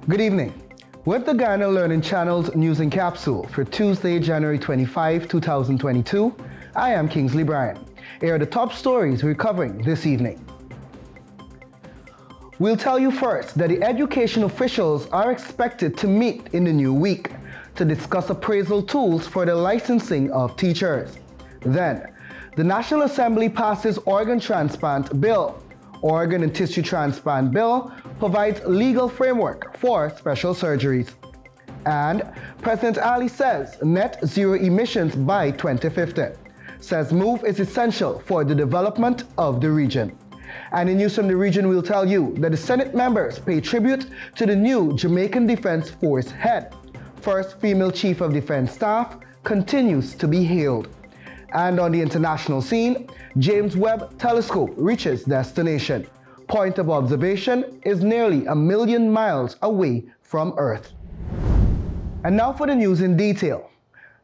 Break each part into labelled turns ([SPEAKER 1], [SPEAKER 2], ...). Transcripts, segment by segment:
[SPEAKER 1] Good evening. With the Ghana Learning Channel's News and Capsule for Tuesday, January 25, 2022, I am Kingsley Bryan. Here are the top stories we're covering this evening. We'll tell you first that the education officials are expected to meet in the new week to discuss appraisal tools for the licensing of teachers. Then, the National Assembly passes organ transplant bill. Organ and tissue transplant bill provides legal framework for special surgeries. And President Ali says net zero emissions by 2050. Says move is essential for the development of the region. And in news from the region, we'll tell you that the Senate members pay tribute to the new Jamaican Defense Force head. First female Chief of Defense Staff continues to be hailed. And on the international scene, James Webb Telescope reaches destination. Point of observation is nearly 1 million miles away from Earth. And now for the news in detail.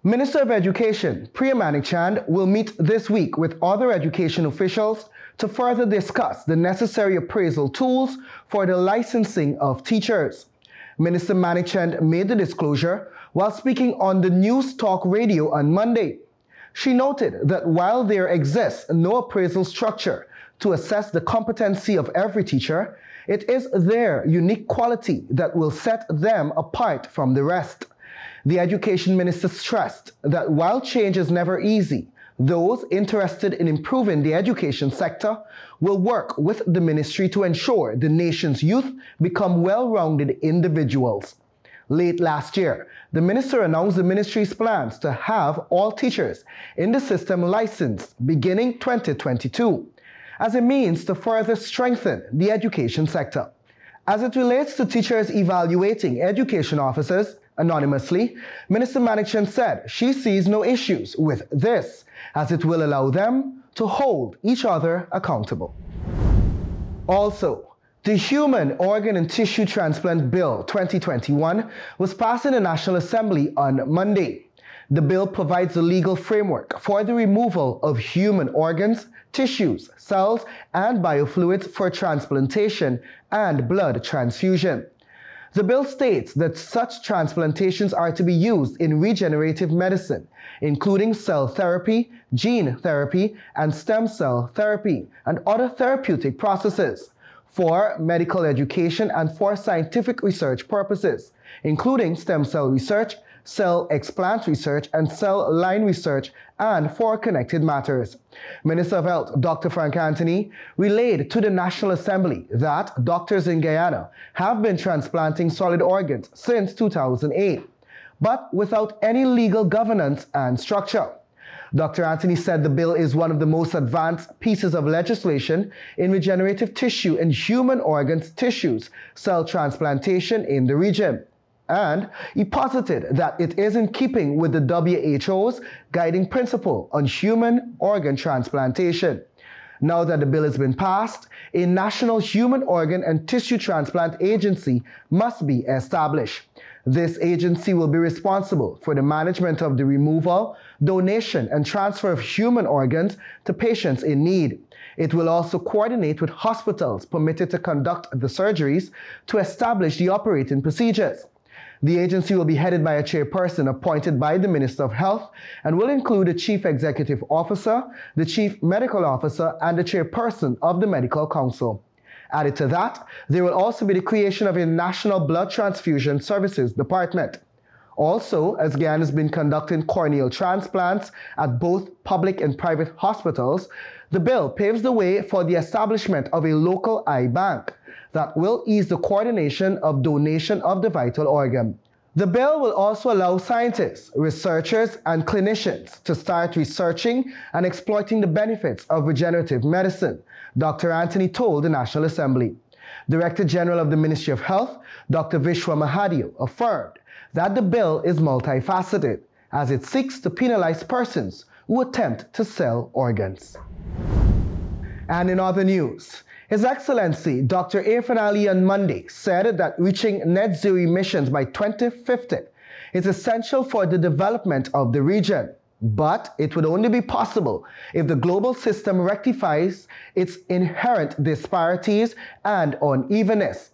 [SPEAKER 1] Minister of Education, Priya Manikchand, will meet this week with other education officials to further discuss the necessary appraisal tools for the licensing of teachers. Minister Manikchand made the disclosure while speaking on the News Talk Radio on Monday. She noted that while there exists no appraisal structure to assess the competency of every teacher, it is their unique quality that will set them apart from the rest. The Education Minister stressed that while change is never easy, those interested in improving the education sector will work with the ministry to ensure the nation's youth become well-rounded individuals. Late last year, the minister announced the ministry's plans to have all teachers in the system licensed beginning 2022 as a means to further strengthen the education sector. As it relates to teachers evaluating education officers anonymously, Minister Manikchand said she sees no issues with this as it will allow them to hold each other accountable. Also, the Human Organ and Tissue Transplant Bill 2021 was passed in the National Assembly on Monday. The bill provides a legal framework for the removal of human organs, tissues, cells, and biofluids for transplantation and blood transfusion. The bill states that such transplantations are to be used in regenerative medicine, including cell therapy, gene therapy, and stem cell therapy, and other therapeutic processes, for medical education and for scientific research purposes, including stem cell research, cell explant research, and cell line research, and for connected matters. Minister of Health, Dr. Frank Anthony, relayed to the National Assembly that doctors in Guyana have been transplanting solid organs since 2008, but without any legal governance and structure. Dr. Anthony said the bill is one of the most advanced pieces of legislation in regenerative tissue and human organs, tissues, cell transplantation in the region. And he posited that it is in keeping with the WHO's guiding principle on human organ transplantation. Now that the bill has been passed, a national human organ and tissue transplant agency must be established. This agency will be responsible for the management of the removal, donation, and transfer of human organs to patients in need. It will also coordinate with hospitals permitted to conduct the surgeries to establish the operating procedures. The agency will be headed by a chairperson appointed by the Minister of Health and will include a Chief Executive Officer, the Chief Medical Officer, and the chairperson of the Medical Council. Added to that, there will also be the creation of a National Blood Transfusion Services Department. Also, as Guyana has been conducting corneal transplants at both public and private hospitals, the bill paves the way for the establishment of a local eye bank that will ease the coordination of donation of the vital organ. The bill will also allow scientists, researchers, and clinicians to start researching and exploiting the benefits of regenerative medicine, Dr. Anthony told the National Assembly. Director General of the Ministry of Health, Dr. Vishwa Mahadio, affirmed that the bill is multifaceted as it seeks to penalize persons who attempt to sell organs. And in other news, His Excellency Dr. Irfaan Ali on Monday said that reaching net zero emissions by 2050 is essential for the development of the region, but it would only be possible if the global system rectifies its inherent disparities and unevenness.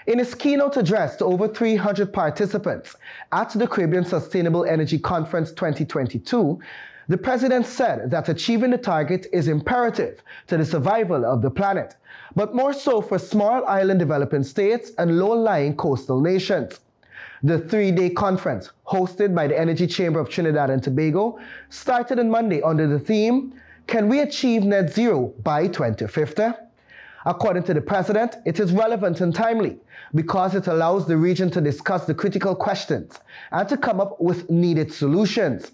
[SPEAKER 1] In his keynote address to over 300 participants at the Caribbean Sustainable Energy Conference 2022, the president said that achieving the target is imperative to the survival of the planet, but more so for small island developing states and low-lying coastal nations. The three-day conference, hosted by the Energy Chamber of Trinidad and Tobago, started on Monday under the theme, "Can we achieve net zero by 2050? According to the president, it is relevant and timely because it allows the region to discuss the critical questions and to come up with needed solutions.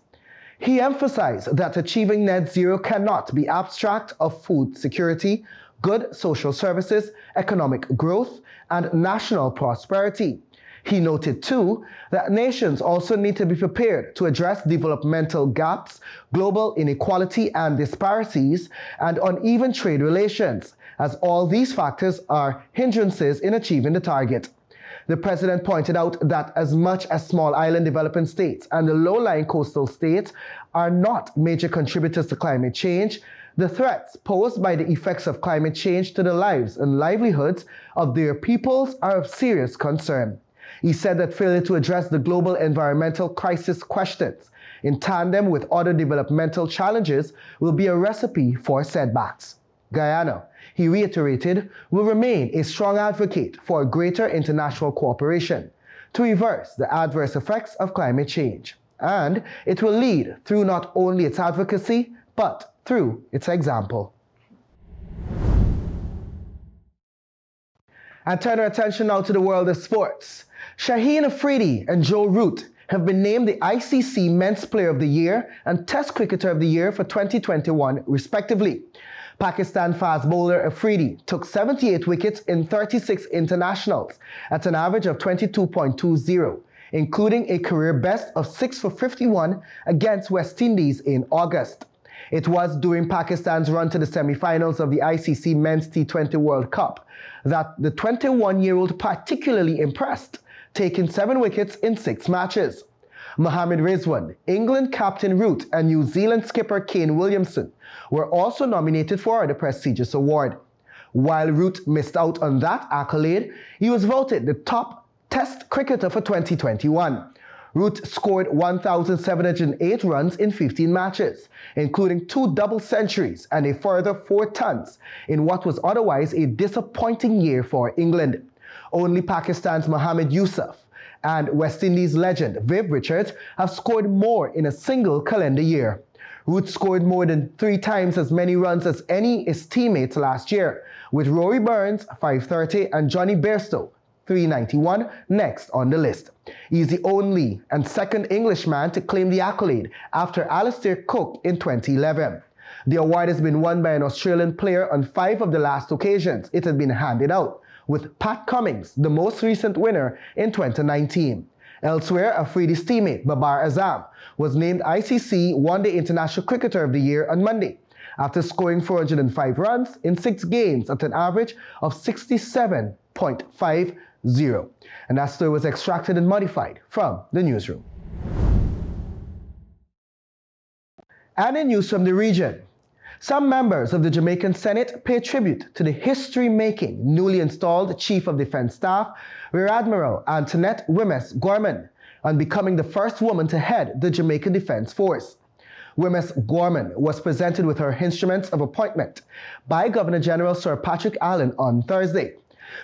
[SPEAKER 1] He emphasized that achieving net zero cannot be abstract of food security, good social services, economic growth, and national prosperity. He noted too that nations also need to be prepared to address developmental gaps, global inequality and disparities, and uneven trade relations, as all these factors are hindrances in achieving the target. The president pointed out that as much as small island developing states and the low-lying coastal states are not major contributors to climate change, the threats posed by the effects of climate change to the lives and livelihoods of their peoples are of serious concern. He said that failure to address the global environmental crisis questions in tandem with other developmental challenges will be a recipe for setbacks. Guyana, he reiterated, will remain a strong advocate for greater international cooperation to reverse the adverse effects of climate change. And it will lead through not only its advocacy, but through its example. And turn our attention now to the world of sports. Shaheen Afridi and Joe Root have been named the ICC Men's Player of the Year and Test Cricketer of the Year for 2021, respectively. Pakistan fast bowler Afridi took 78 wickets in 36 internationals at an average of 22.20, including a career best of 6 for 51 against West Indies in August. It was during Pakistan's run to the semi-finals of the ICC Men's T20 World Cup that the 21-year-old particularly impressed, taking 7 wickets in 6 matches. Mohammad Rizwan, England captain Root, and New Zealand skipper Kane Williamson were also nominated for the prestigious award. While Root missed out on that accolade, he was voted the top Test cricketer for 2021. Root scored 1,708 runs in 15 matches, including 2 double centuries and a further 4 tons in what was otherwise a disappointing year for England. Only Pakistan's Mohammad Yusuf and West Indies legend Viv Richards have scored more in a single calendar year. Root scored more than 3 times as many runs as any of his teammates last year, with Rory Burns 530 and Johnny Bairstow 391 next on the list. He is the only and second Englishman to claim the accolade after Alistair Cook in 2011. The award has been won by an Australian player on 5 of the last occasions it had been handed out, with Pat Cummins the most recent winner in 2019. Elsewhere, Afridi's teammate Babar Azam was named ICC One-Day International Cricketer of the Year on Monday, after scoring 405 runs in 6 games at an average of 67.50. And that story was extracted and modified from the newsroom. And in news from the region, some members of the Jamaican Senate pay tribute to the history-making newly installed Chief of Defense Staff, Rear Admiral Antoinette Wemyss Gorman, on becoming the first woman to head the Jamaican Defense Force. Wemyss Gorman was presented with her instruments of appointment by Governor General Sir Patrick Allen on Thursday.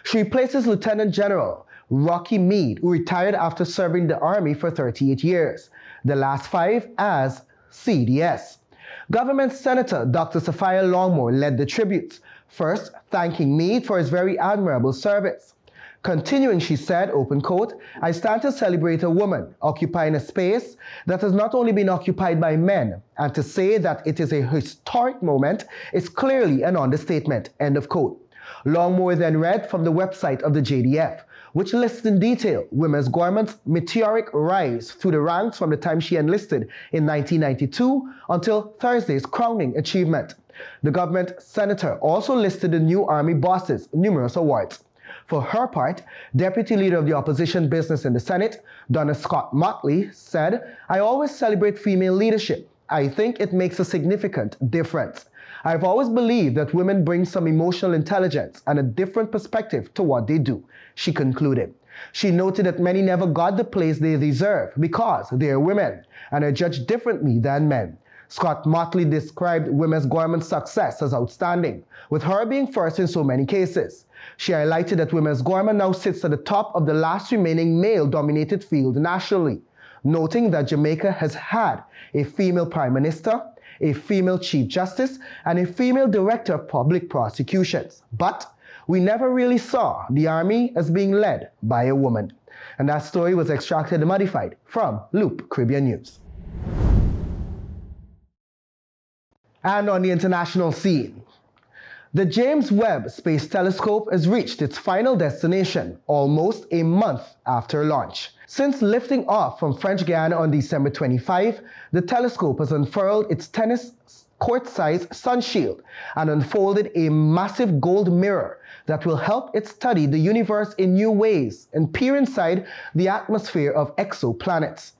[SPEAKER 1] She replaces Lieutenant General Rocky Meade, who retired after serving the Army for 38 years, the last 5 as CDS. Government Senator Dr. Sophia Longmore led the tributes, first thanking Meade for his very admirable service. Continuing, she said, open quote, "I stand to celebrate a woman occupying a space that has not only been occupied by men, and to say that it is a historic moment is clearly an understatement," end of quote. Longmore then read from the website of the JDF, which lists in detail Wemyss Gorman's meteoric rise through the ranks from the time she enlisted in 1992 until Thursday's crowning achievement. The government senator also listed the new Army boss's numerous awards. For her part, Deputy Leader of the Opposition Business in the Senate, Donna Scott Motley, said, "I always celebrate female leadership. I think it makes a significant difference. I've always believed that women bring some emotional intelligence and a different perspective to what they do, she concluded. She noted that many never got the place they deserve because they are women and are judged differently than men. Scott Motley described Women's Gorman's success as outstanding, with her being first in so many cases. She highlighted that Women's Gorman now sits at the top of the last remaining male-dominated field nationally, noting that Jamaica has had a female Prime Minister, a female Chief Justice, and a female Director of Public Prosecutions. But we never really saw the Army as being led by a woman. And that story was extracted and modified from Loop Caribbean News. And on the international scene, the James Webb Space Telescope has reached its final destination almost a month after launch. Since lifting off from French Guiana on December 25, the telescope has unfurled its tennis court-sized sun shield and unfolded a massive gold mirror that will help it study the universe in new ways and peer inside the atmosphere of exoplanets.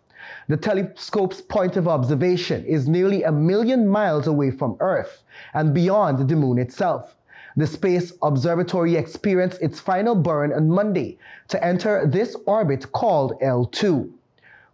[SPEAKER 1] The telescope's point of observation is nearly 1 million miles away from Earth and beyond the Moon itself. The Space Observatory experienced its final burn on Monday to enter this orbit called L2.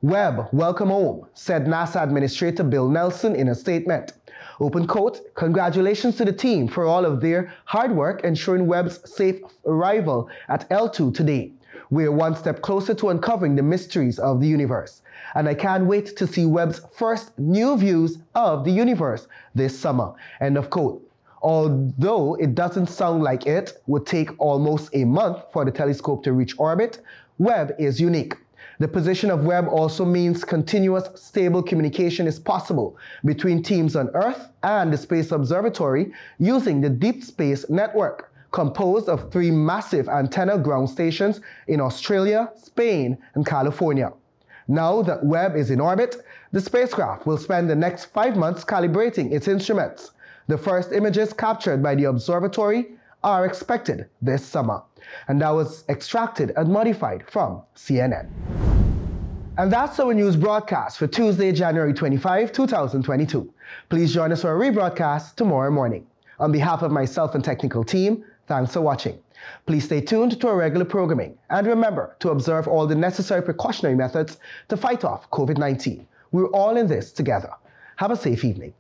[SPEAKER 1] Webb, welcome home, said NASA Administrator Bill Nelson in a statement. Open quote, congratulations to the team for all of their hard work ensuring Webb's safe arrival at L2 today. We're one step closer to uncovering the mysteries of the universe, and I can't wait to see Webb's first new views of the universe this summer. End of quote. Although it doesn't sound like it would take almost a month for the telescope to reach orbit, Webb is unique. The position of Webb also means continuous, stable communication is possible between teams on Earth and the Space Observatory using the Deep Space Network, composed of 3 massive antenna ground stations in Australia, Spain, and California. Now that Webb is in orbit, the spacecraft will spend the next 5 months calibrating its instruments. The first images captured by the observatory are expected this summer. And that was extracted and modified from CNN. And that's our news broadcast for Tuesday, January 25, 2022. Please join us for a rebroadcast tomorrow morning. On behalf of myself and technical team, thanks for watching. Please stay tuned to our regular programming and remember to observe all the necessary precautionary methods to fight off COVID-19. We're all in this together. Have a safe evening.